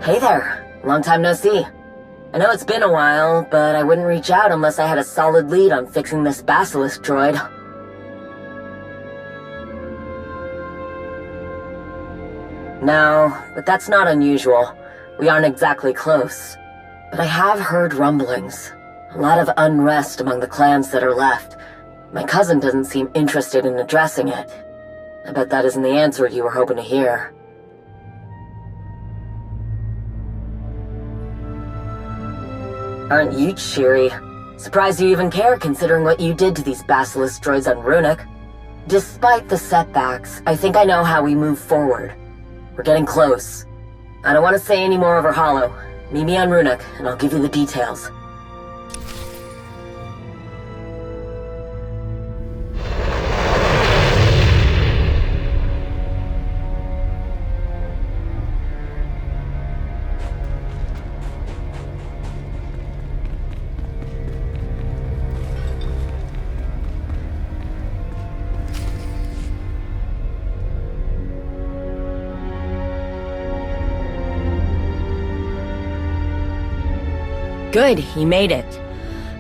Hey there. Long time no see. I know it's been a while, but I wouldn't reach out unless I had a solid lead on fixing this Basilisk droid. No, but that's not unusual. We aren't exactly close. But I have heard rumblings. A lot of unrest among the clans that are left. My cousin doesn't seem interested in addressing it. I bet that isn't the answer you were hoping to hear. Aren't you cheery? Surprised you even care considering what you did to these Basilisk droids on Runic. Despite the setbacks, I think I know how we move forward. We're getting close. I don't want to say any more over Holo. Meet me on Runic, and I'll give you the details. Good, he made it.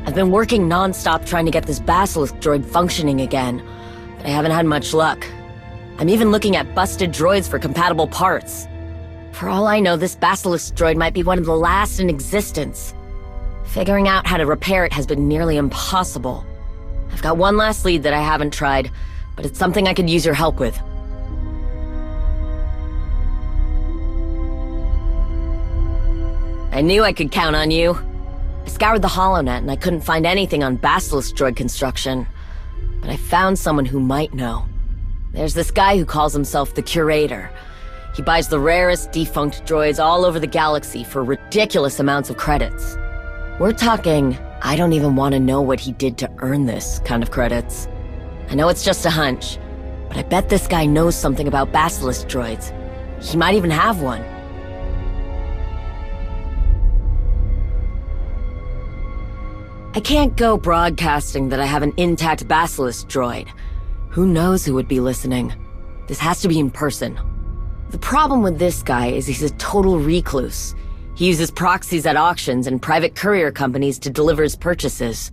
I've been working non-stop trying to get this Basilisk droid functioning again, but I haven't had much luck. I'm even looking at busted droids for compatible parts. For all I know, this Basilisk droid might be one of the last in existence. Figuring out how to repair it has been nearly impossible. I've got one last lead that I haven't tried, but it's something I could use your help with. I knew I could count on you. I scoured the HoloNet and I couldn't find anything on Basilisk droid construction. But I found someone who might know. There's this guy who calls himself the Curator. He buys the rarest defunct droids all over the galaxy for ridiculous amounts of credits. We're talking, I don't even want to know what he did to earn this kind of credits. I know it's just a hunch, but I bet this guy knows something about Basilisk droids. He might even have one. I can't go broadcasting that I have an intact Basilisk droid. Who knows who would be listening? This has to be in person. The problem with this guy is he's a total recluse. He uses proxies at auctions and private courier companies to deliver his purchases.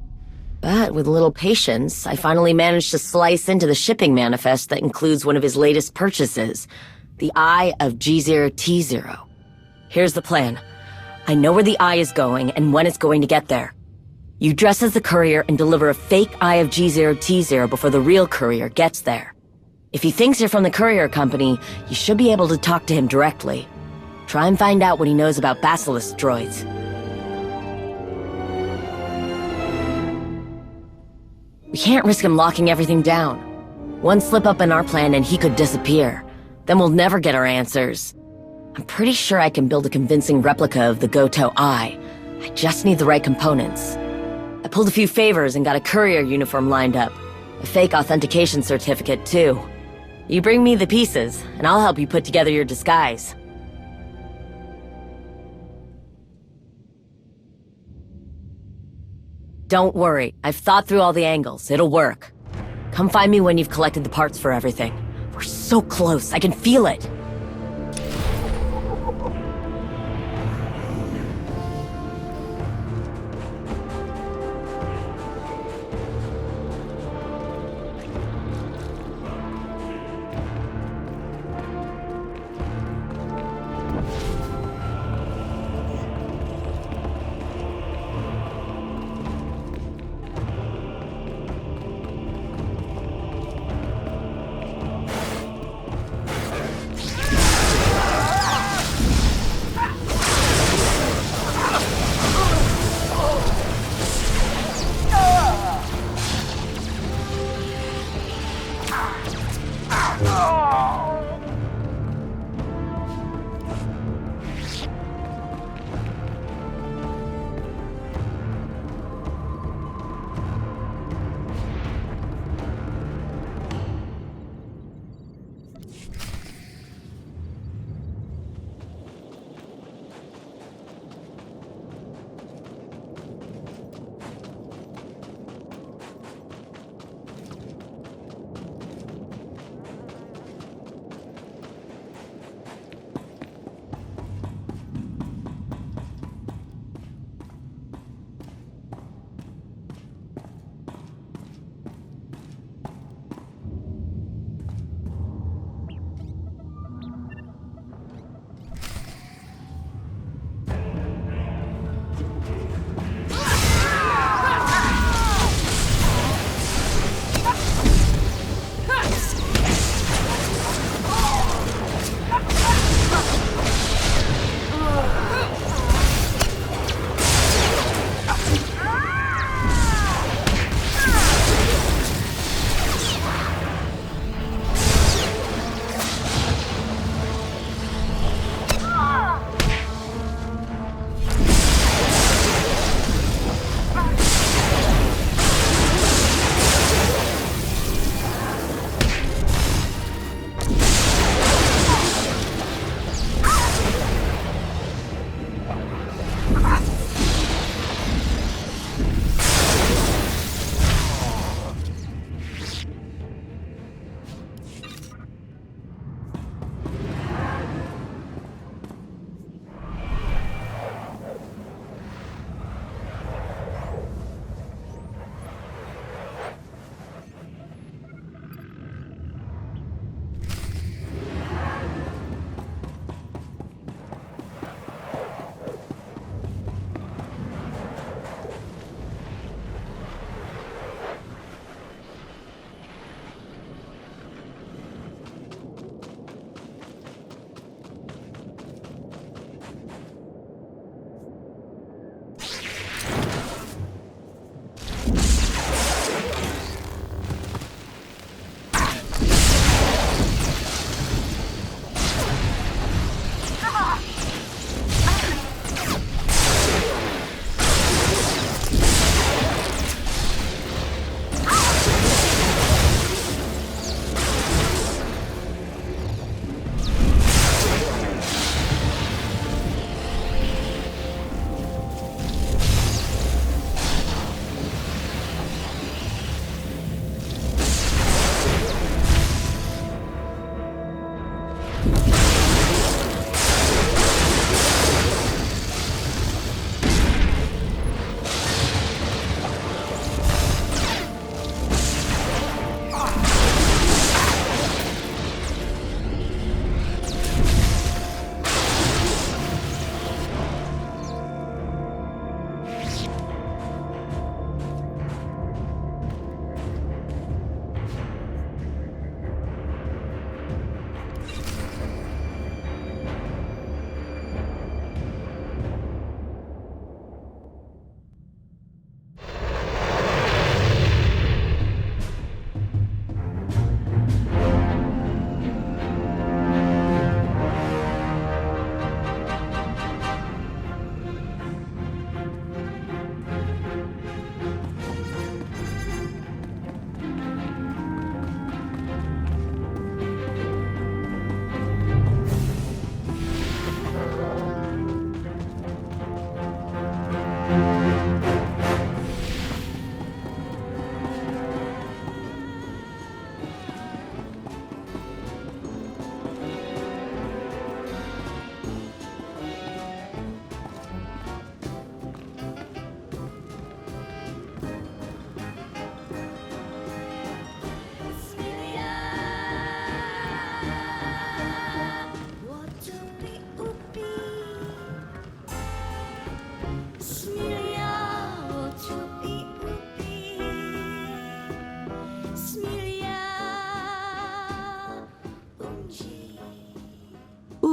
But with a little patience, I finally managed to slice into the shipping manifest that includes one of his latest purchases, the Eye of G0T0. Here's the plan. I know where the Eye is going and when it's going to get there. You dress as the courier and deliver a fake Eye of G0T0 before the real courier gets there. If he thinks you're from the courier company, you should be able to talk to him directly. Try and find out what he knows about Basilisk droids. We can't risk him locking everything down. One slip up in our plan and he could disappear. Then we'll never get our answers. I'm pretty sure I can build a convincing replica of the Goto Eye. I just need the right components. I pulled a few favors and got a courier uniform lined up. A fake authentication certificate, too. You bring me the pieces, and I'll help you put together your disguise. Don't worry, I've thought through all the angles. It'll work. Come find me when you've collected the parts for everything. We're so close, I can feel it.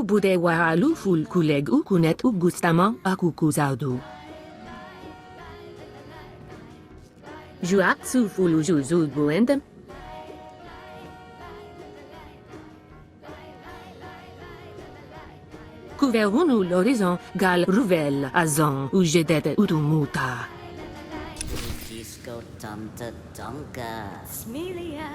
bude waralu ful kuleg ukunet ugustama aku kuzaudu. Juatsu fulu juzu buendem. Couverunu l'horizon gal ruvel azon ou jedete utumuta. Disco Tonta Tonka Smelia.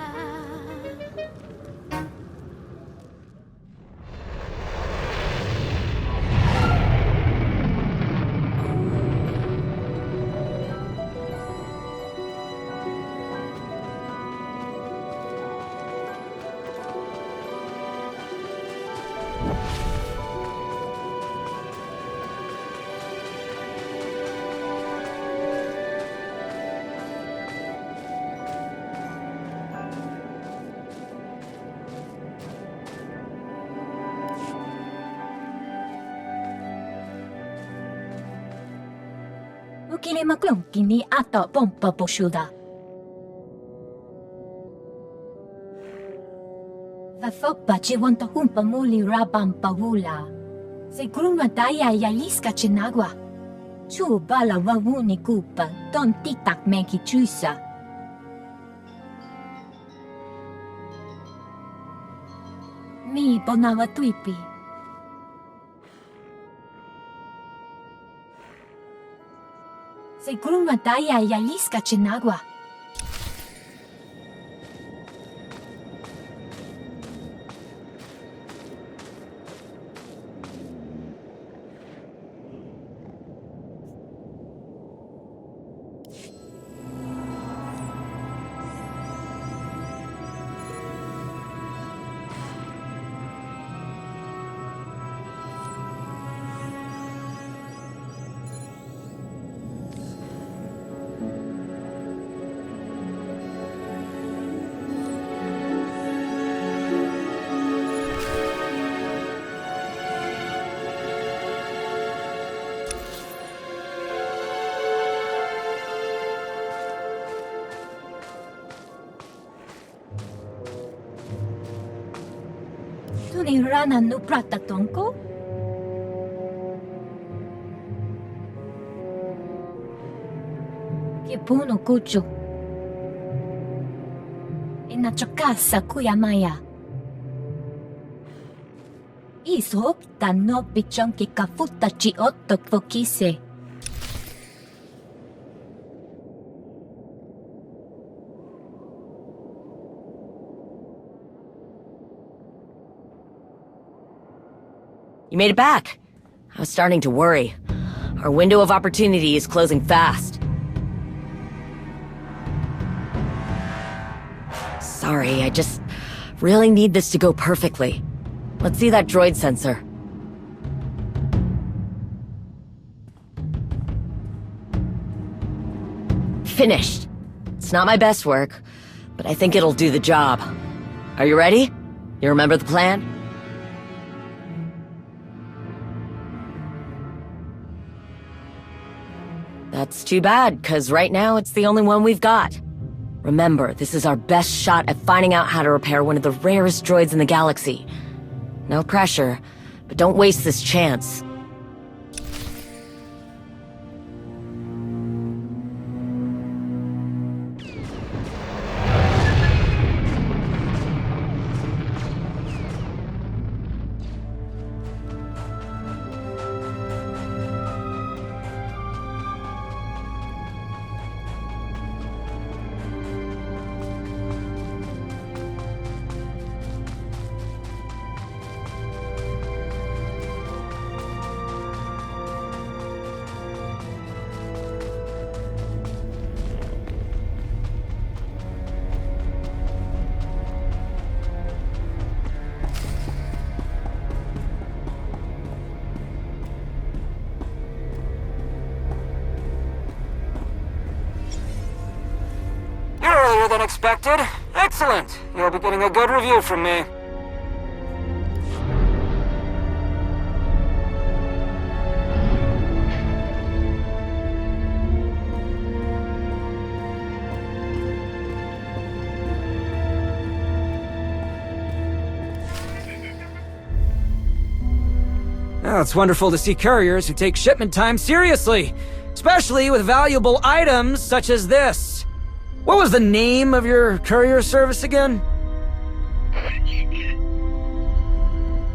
Ukile maklong kini ato pompa poshuda. Vafokpa ci wanta humpa muli rabam pahula. Siguro mataya yaliska chinagwa. Chu bala wawuni kupa don titak meki chusa. Mi bonawa tuipi. Siguro mataya yaliska chinagwa. Tuni rana no prata tonko? Che buono cuccio. E na casa kuya maya. Iso ta no pichon che kafuta ci otto fokise. You made it back. I was starting to worry. Our window of opportunity is closing fast. Sorry, I just really need this to go perfectly. Let's see that droid sensor. Finished. It's not my best work, but I think it'll do the job. Are you ready? You remember the plan? That's too bad, because right now it's the only one we've got. Remember, this is our best shot at finding out how to repair one of the rarest droids in the galaxy. No pressure, but don't waste this chance. Earlier than expected. Excellent. You'll be getting a good review from me. Well, it's wonderful to see couriers who take shipment time seriously, especially with valuable items such as this. What was the name of your courier service again?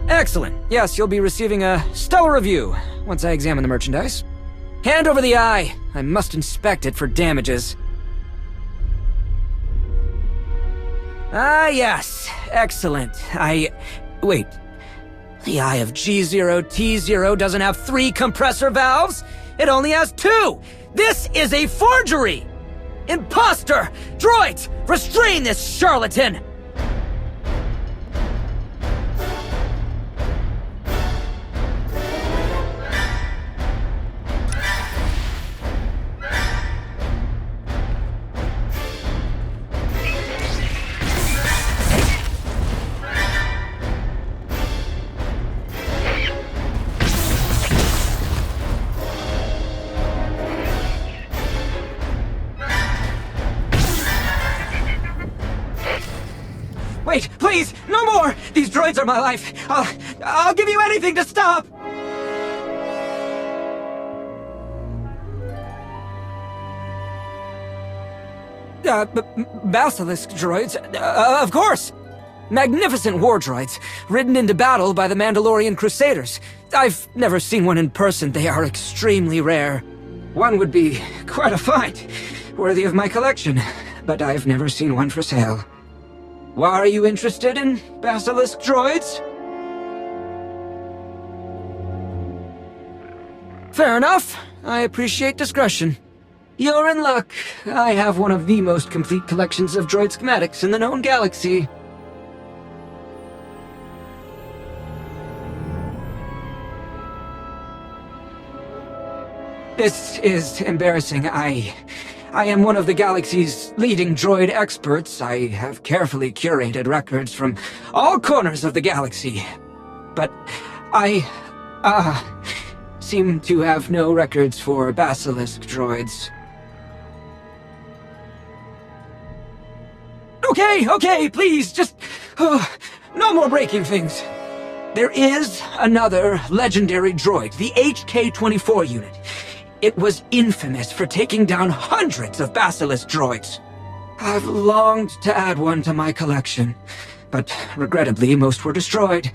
Excellent. Yes, you'll be receiving a stellar review once I examine the merchandise. Hand over the eye. I must inspect it for damages. Ah, yes. Excellent. Wait. The eye of G0T0 doesn't have 3 compressor valves. It only has 2. This is a forgery! Imposter! Droids! Restrain this charlatan! Wait, please, no more! These droids are my life. I'll give you anything to stop! Basilisk droids? Of course! Magnificent war droids, ridden into battle by the Mandalorian Crusaders. I've never seen one in person. They are extremely rare. One would be quite a find, worthy of my collection, but I've never seen one for sale. Why are you interested in Basilisk droids? Fair enough. I appreciate discretion. You're in luck. I have one of the most complete collections of droid schematics in the known galaxy. This is embarrassing. I am one of the galaxy's leading droid experts. I have carefully curated records from all corners of the galaxy. But I, seem to have no records for Basilisk droids. Okay, please, just, no more breaking things. There is another legendary droid, the HK-24 unit. It was infamous for taking down hundreds of Basilisk droids. I've longed to add one to my collection, but regrettably most were destroyed.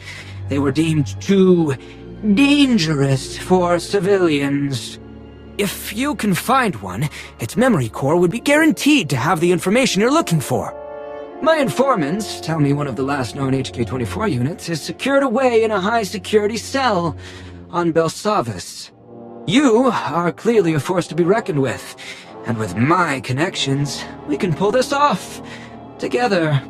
They were deemed too dangerous for civilians. If you can find one, its memory core would be guaranteed to have the information you're looking for. My informants tell me one of the last known HK-24 units is secured away in a high-security cell on Belsavis. You are clearly a force to be reckoned with, and with my connections, we can pull this off together.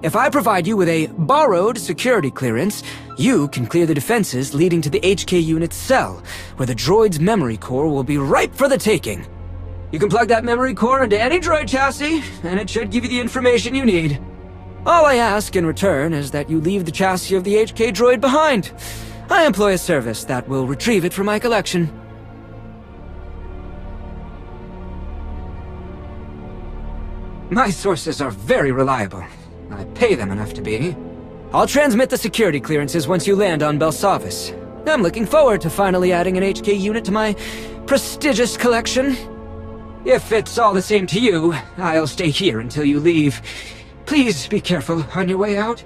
If I provide you with a borrowed security clearance, you can clear the defenses leading to the HK unit's cell, where the droid's memory core will be ripe for the taking. You can plug that memory core into any droid chassis, and it should give you the information you need. All I ask in return is that you leave the chassis of the HK droid behind. I employ a service that will retrieve it from my collection. My sources are very reliable. I pay them enough to be. I'll transmit the security clearances once you land on Belsavis. I'm looking forward to finally adding an HK unit to my prestigious collection. If it's all the same to you, I'll stay here until you leave. Please be careful on your way out.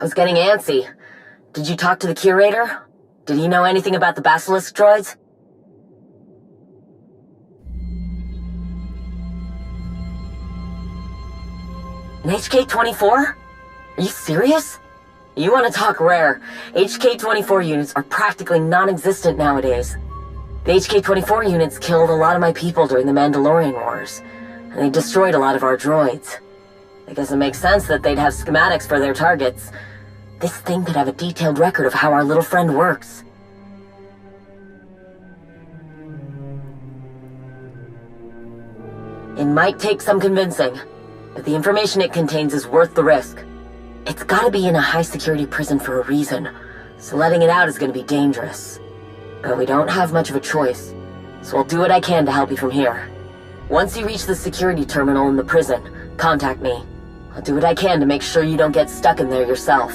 I was getting antsy. Did you talk to the curator? Did he know anything about the Basilisk droids? An HK-24? Are you serious? You want to talk rare? HK-24 units are practically non-existent nowadays. The HK-24 units killed a lot of my people during the Mandalorian Wars, and they destroyed a lot of our droids. I guess it makes sense that they'd have schematics for their targets. This thing could have a detailed record of how our little friend works. It might take some convincing, but the information it contains is worth the risk. It's gotta be in a high-security prison for a reason, so letting it out is gonna be dangerous. But we don't have much of a choice, so I'll do what I can to help you from here. Once you reach the security terminal in the prison, contact me. I'll do what I can to make sure you don't get stuck in there yourself.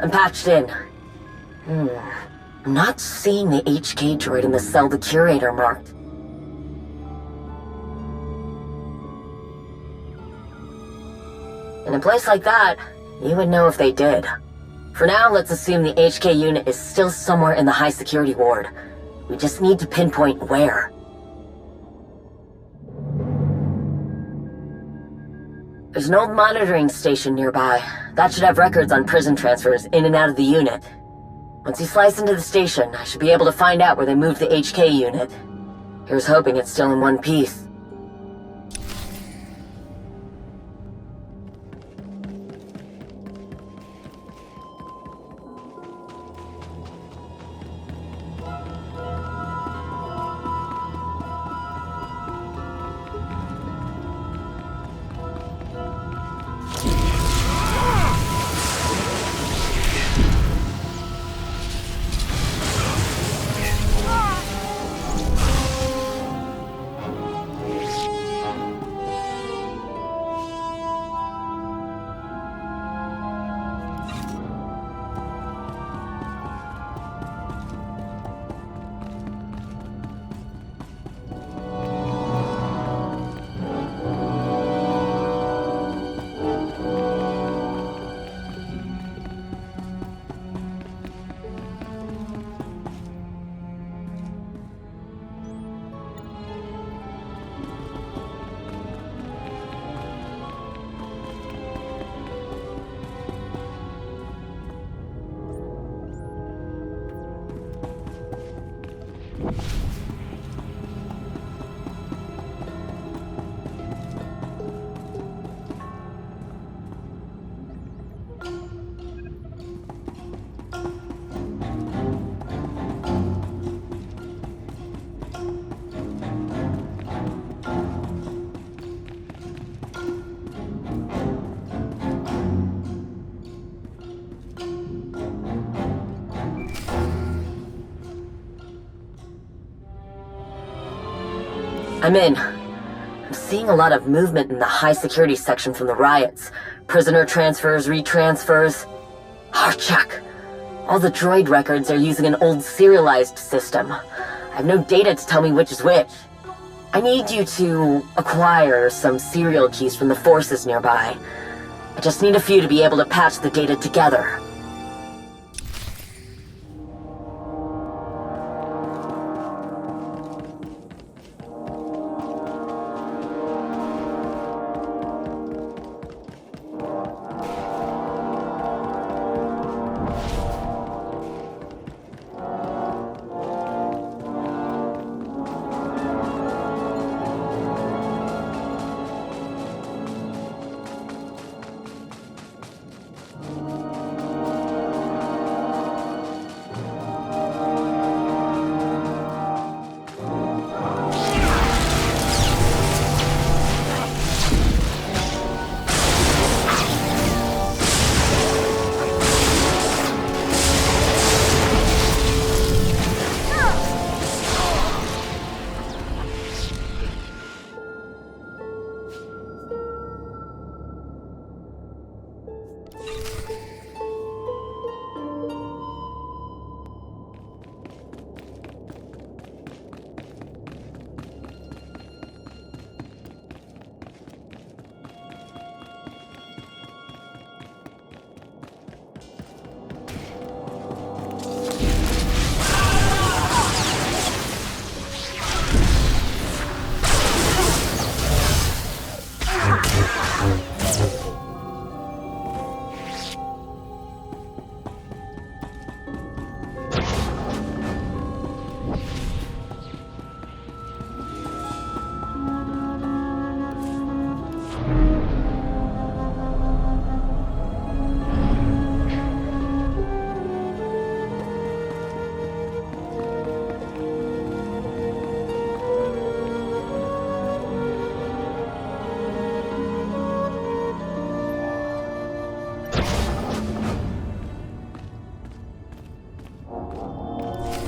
I'm patched in. I'm not seeing the HK droid in the cell the curator marked. In a place like that, you would know if they did. For now, let's assume the HK unit is still somewhere in the high-security ward. We just need to pinpoint where. There's an old monitoring station nearby. That should have records on prison transfers in and out of the unit. Once you slice into the station, I should be able to find out where they moved the HK unit. Here's hoping it's still in one piece. I'm in. I'm seeing a lot of movement in the high-security section from the riots. Prisoner transfers, retransfers. Harchak. All the droid records are using an old serialized system. I have no data to tell me which is which. I need you to acquire some serial keys from the forces nearby. I just need a few to be able to patch the data together.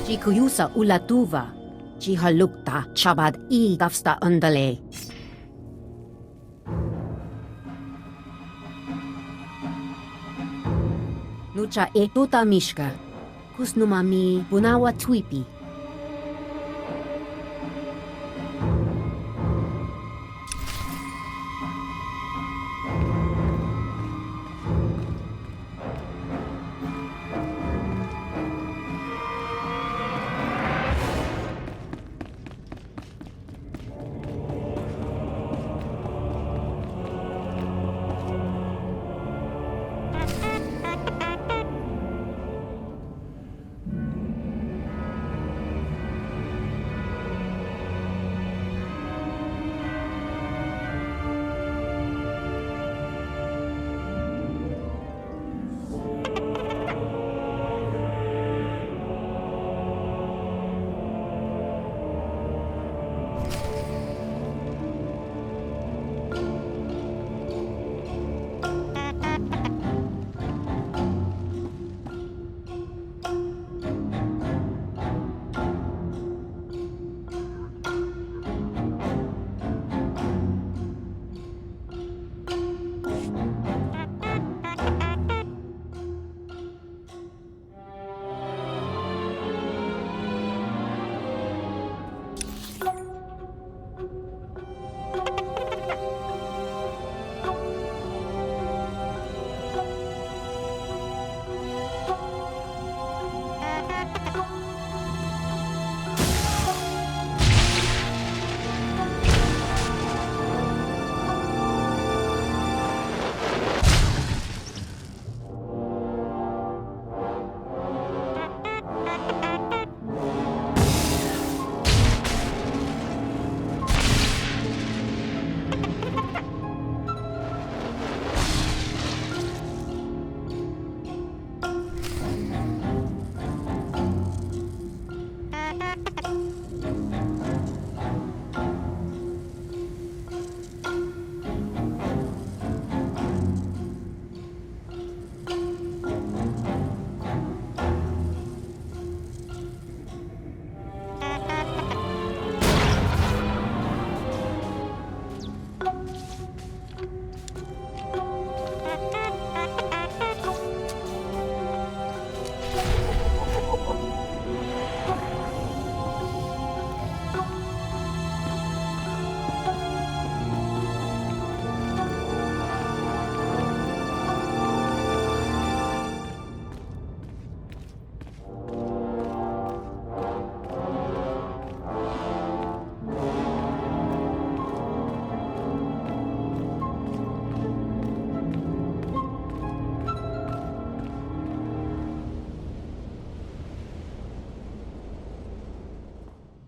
Jikuyusa ulatuva. Jihalukta chabad I dafsta undale. Nucha e tuta mishka. Kusnumami bunawa twipi.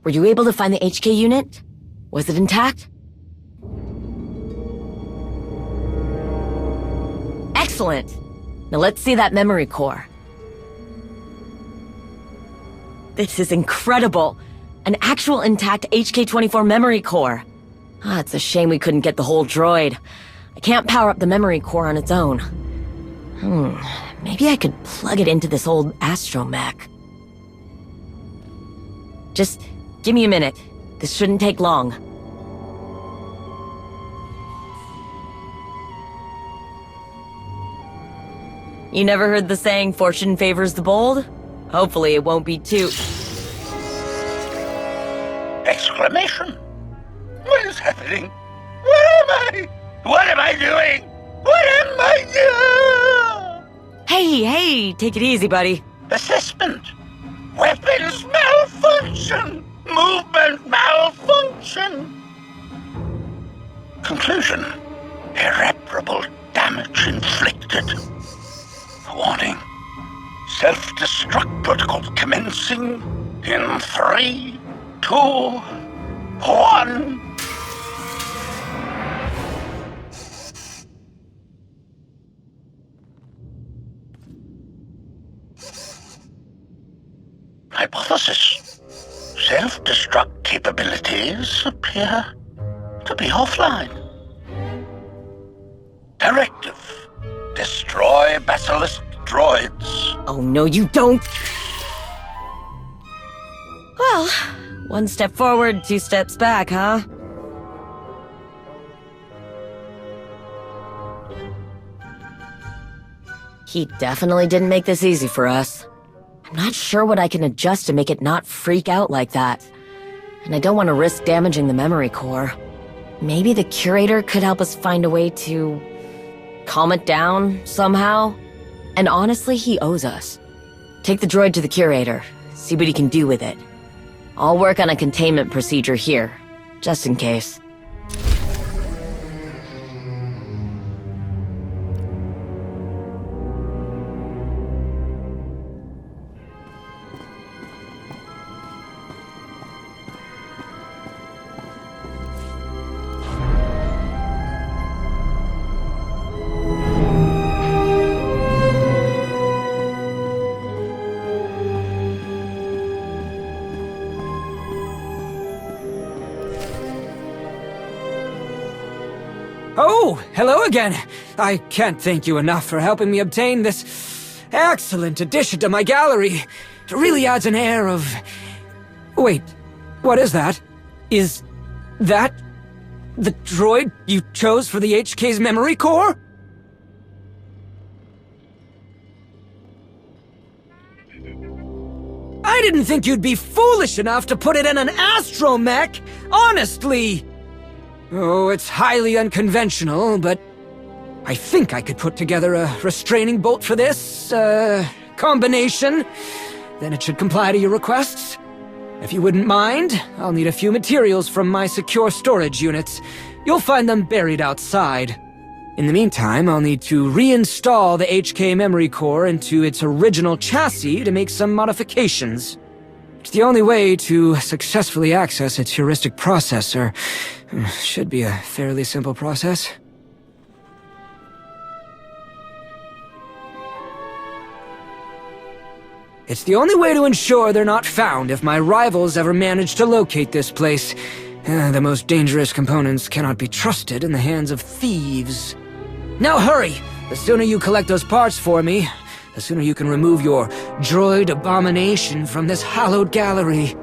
Were you able to find the HK unit? Was it intact? Excellent! Now let's see that memory core. This is incredible! An actual intact HK-24 memory core. It's a shame we couldn't get the whole droid. I can't power up the memory core on its own. Maybe I could plug it into this old astromech. Just give me a minute. This shouldn't take long. You never heard the saying, fortune favors the bold? Hopefully it won't be too... Exclamation! What is happening? Where am I? What am I doing? What am I doing? Hey, take it easy, buddy. Assessment. Weapons malfunction. Movement malfunction. Conclusion. Irreparable damage inflicted. Warning. Self-destruct protocol commencing in 3, 2, 1. Hypothesis. Self-destruct capabilities appear to be offline. Directive. Destroy Basilisk droids. Oh no, you don't! One step forward, two steps back, huh? He definitely didn't make this easy for us. I'm not sure what I can adjust to make it not freak out like that. And I don't want to risk damaging the memory core. Maybe the curator could help us find a way to calm it down somehow? And honestly, he owes us. Take the droid to the curator, see what he can do with it. I'll work on a containment procedure here, just in case. Oh, hello again. I can't thank you enough for helping me obtain this excellent addition to my gallery. It really adds an air of... Wait, what is that? Is that the droid you chose for the HK's memory core? I didn't think you'd be foolish enough to put it in an astromech, honestly! Oh, it's highly unconventional, but I think I could put together a restraining bolt for this, combination. Then it should comply to your requests. If you wouldn't mind, I'll need a few materials from my secure storage units. You'll find them buried outside. In the meantime, I'll need to reinstall the HK memory core into its original chassis to make some modifications. It's the only way to successfully access its heuristic processor. Should be a fairly simple process. It's the only way to ensure they're not found if my rivals ever manage to locate this place. The most dangerous components cannot be trusted in the hands of thieves. Now hurry! The sooner you collect those parts for me, the sooner you can remove your droid abomination from this hallowed gallery.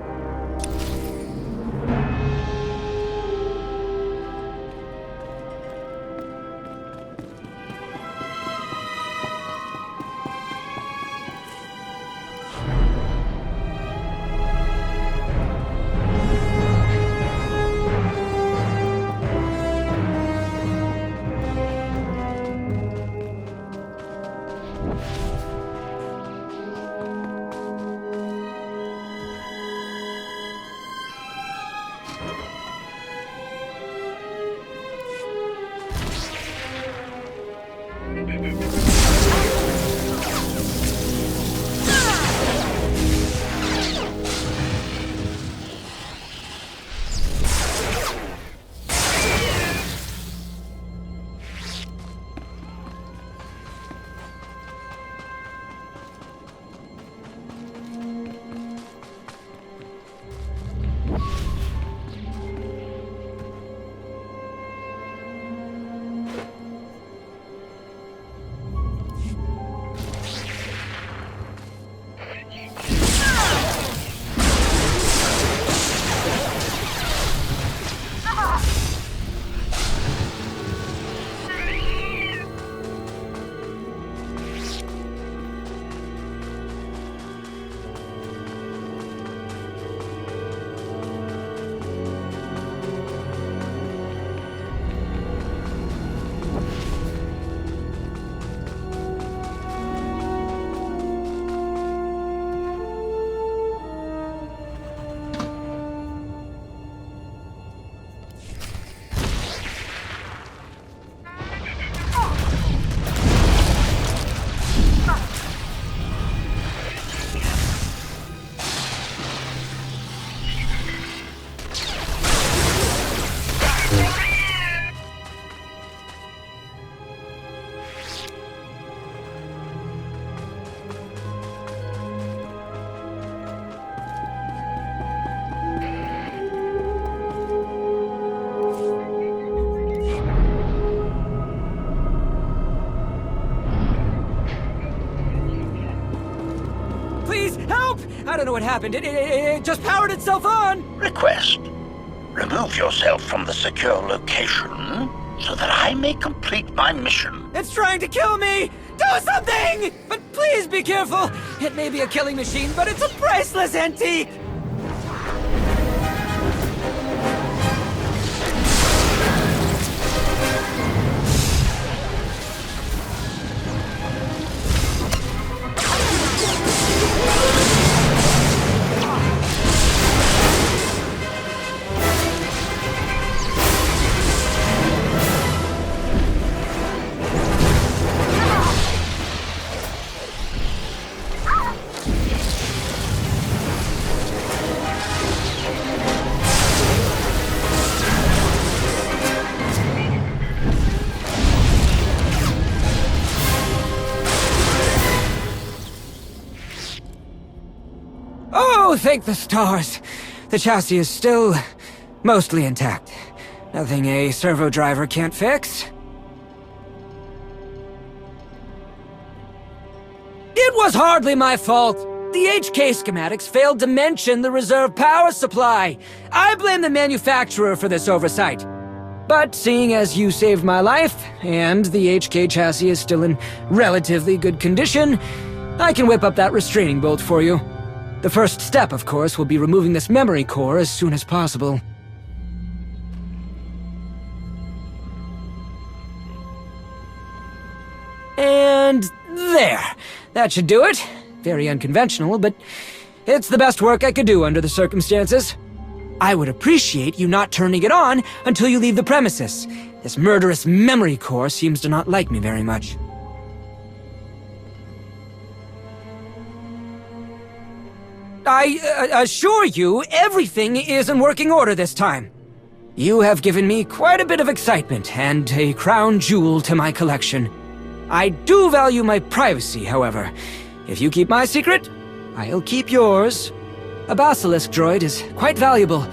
help! I don't know what happened. It just powered itself on! Request. Remove yourself from the secure location so that I may complete my mission. It's trying to kill me! Do something! But please be careful! It may be a killing machine, but it's a priceless antique! Oh, thank the stars! The chassis is still mostly intact. Nothing a servo driver can't fix. It was hardly my fault. The HK schematics failed to mention the reserve power supply. I blame the manufacturer for this oversight. But seeing as you saved my life, and the HK chassis is still in relatively good condition, I can whip up that restraining bolt for you. The first step, of course, will be removing this memory core as soon as possible. And there! That should do it. Very unconventional, but it's the best work I could do under the circumstances. I would appreciate you not turning it on until you leave the premises. This murderous memory core seems to not like me very much. I assure you, everything is in working order this time. You have given me quite a bit of excitement and a crown jewel to my collection. I do value my privacy, however. If you keep my secret, I'll keep yours. A Basilisk droid is quite valuable.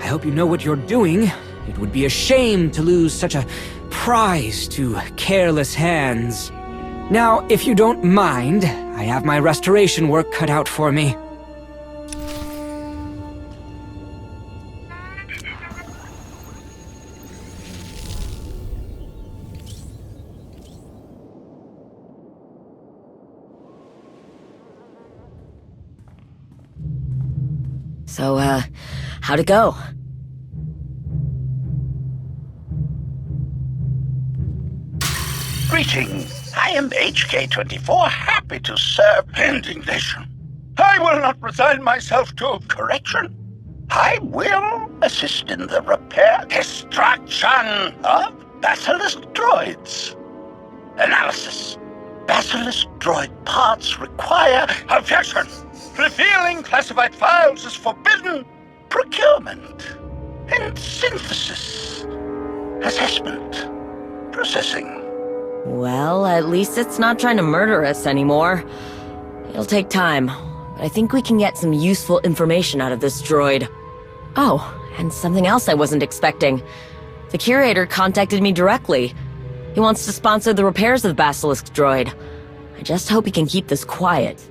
I hope you know what you're doing. It would be a shame to lose such a prize to careless hands. Now, if you don't mind, I have my restoration work cut out for me. So, how'd it go? Greetings. I am HK-24, happy to serve. Indignation. I will not resign myself to correction. I will assist in the repair, destruction of Basilisk droids. Analysis. Basilisk droid parts require objection. Revealing classified files is forbidden. Procurement. And synthesis. Assessment. Processing. Well, at least it's not trying to murder us anymore. It'll take time, but I think we can get some useful information out of this droid. Oh, and something else I wasn't expecting. The curator contacted me directly. He wants to sponsor the repairs of the Basilisk droid. I just hope he can keep this quiet.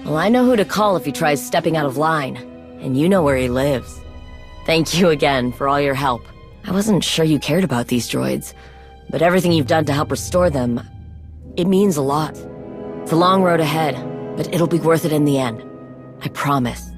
Well, I know who to call if he tries stepping out of line, and you know where he lives. Thank you again for all your help. I wasn't sure you cared about these droids, but everything you've done to help restore them, it means a lot. It's a long road ahead, but it'll be worth it in the end. I promise.